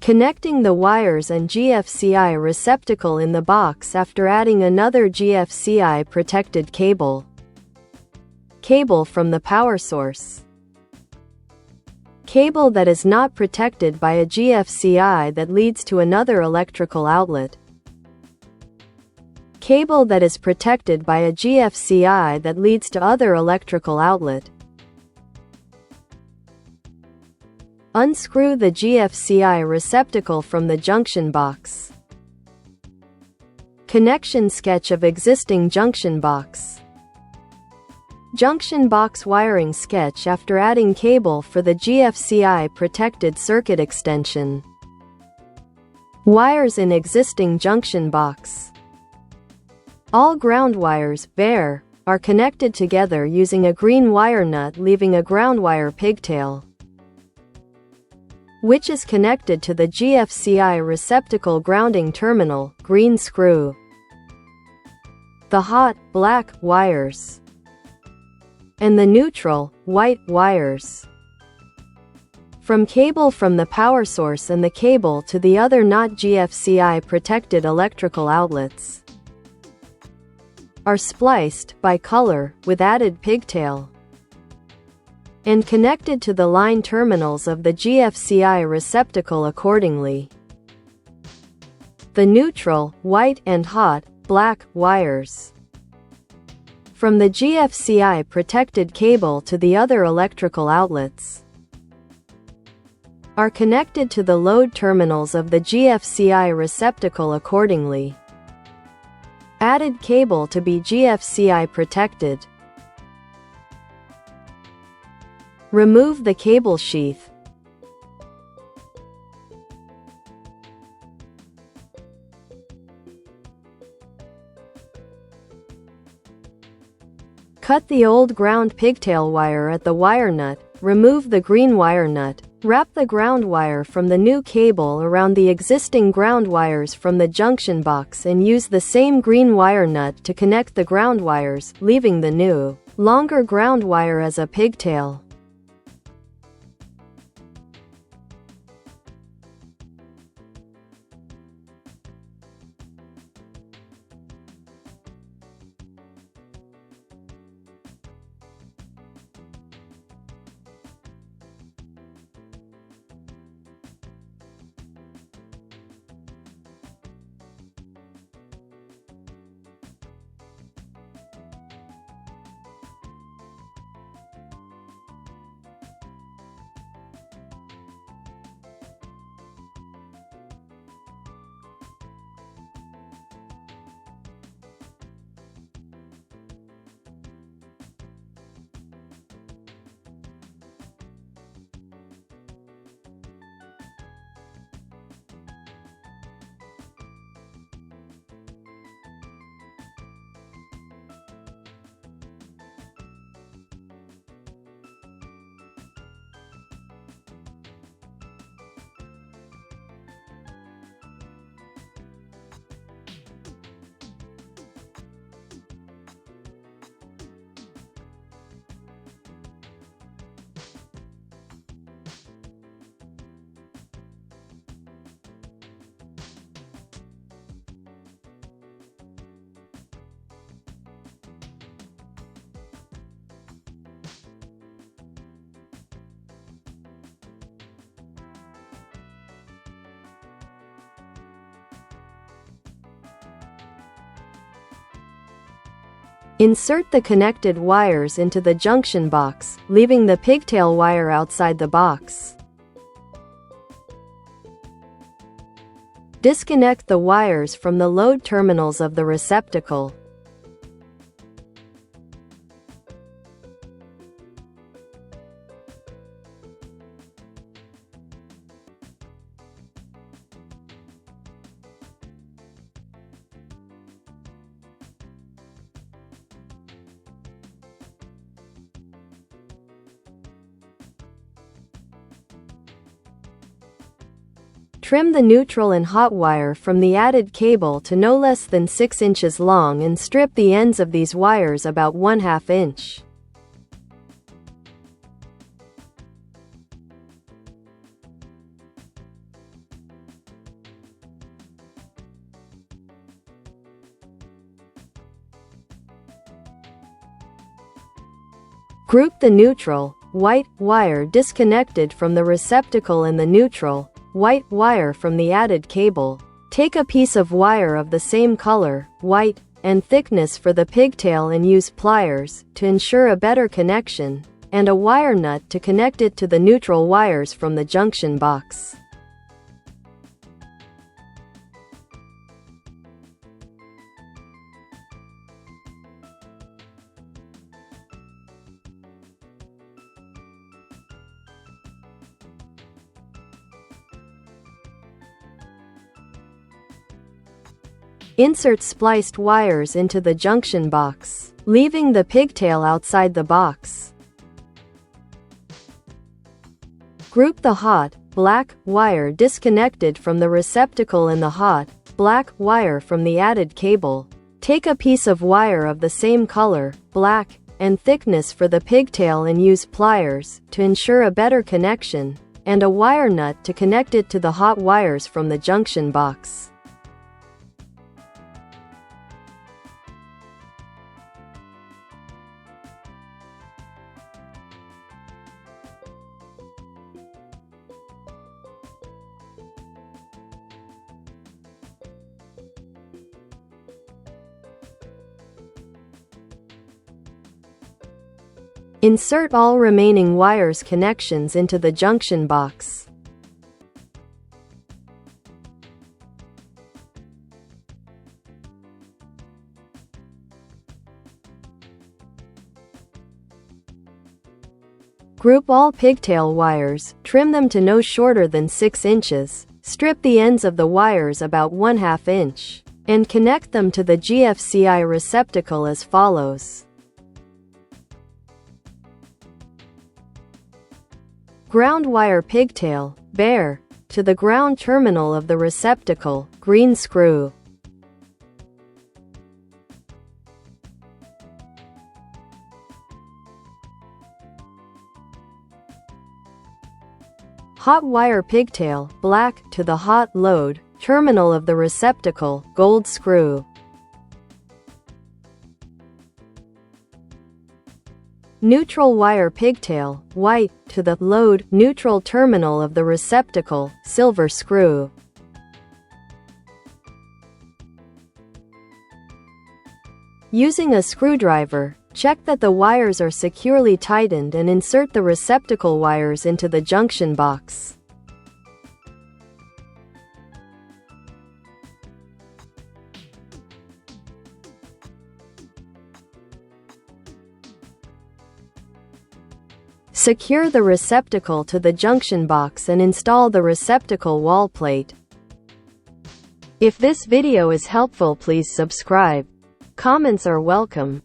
Connecting the wires and GFCI receptacle in the box after adding another GFCI protected cable. Cable from the power source. Cable that is not protected by a GFCI that leads to another electrical outlet. Cable that is protected by a GFCI that leads to other electrical outlet. Unscrew the GFCI receptacle from the junction box. Connection sketch of existing junction box. Junction box wiring sketch after adding cable for the GFCI protected circuit extension. Wires in existing junction box. All ground wires, bare, are connected together using a green wire nut, leaving a ground wire pigtail, which is connected to the GFCI receptacle grounding terminal, green screw. The hot, black, wires. And the neutral, white, wires. From cable from the power source and the cable to the other not GFCI protected electrical outlets are spliced, by color, with added pigtail, and connected to the line terminals of the GFCI receptacle accordingly. The neutral, white, and hot, black, wires from the GFCI protected cable to the other electrical outlets are connected to the load terminals of the GFCI receptacle accordingly. Added cable to be GFCI protected. Remove the cable sheath. Cut the old ground pigtail wire at the wire nut, remove the green wire nut, wrap the ground wire from the new cable around the existing ground wires from the junction box and use the same green wire nut to connect the ground wires, leaving the new, longer ground wire as a pigtail. Insert the connected wires into the junction box, leaving the pigtail wire outside the box. Disconnect the wires from the load terminals of the receptacle. Trim the neutral and hot wire from the added cable to no less than 6 inches long and strip the ends of these wires about 1/2 inch. Group the neutral, white, wire disconnected from the receptacle and the neutral, white, wire from the added cable. Take a piece of wire of the same color, white, and thickness for the pigtail and use pliers to ensure a better connection, and a wire nut to connect it to the neutral wires from the junction box. Insert spliced wires into the junction box, leaving the pigtail outside the box. Group the hot, black, wire disconnected from the receptacle and the hot, black, wire from the added cable. Take a piece of wire of the same color, black, and thickness for the pigtail and use pliers to ensure a better connection, and a wire nut to connect it to the hot wires from the junction box. Insert all remaining wires connections into the junction box. Group all pigtail wires, trim them to no shorter than 6 inches, strip the ends of the wires about 1/2 inch, and connect them to the GFCI receptacle as follows. Ground wire pigtail, bare, to the ground terminal of the receptacle, green screw. Hot wire pigtail, black, to the hot load terminal of the receptacle, gold screw. Neutral wire pigtail, white, to the load neutral terminal of the receptacle, silver screw. Using a screwdriver, check that the wires are securely tightened and insert the receptacle wires into the junction box. Secure the receptacle to the junction box and install the receptacle wall plate. If this video is helpful, please subscribe. Comments are welcome.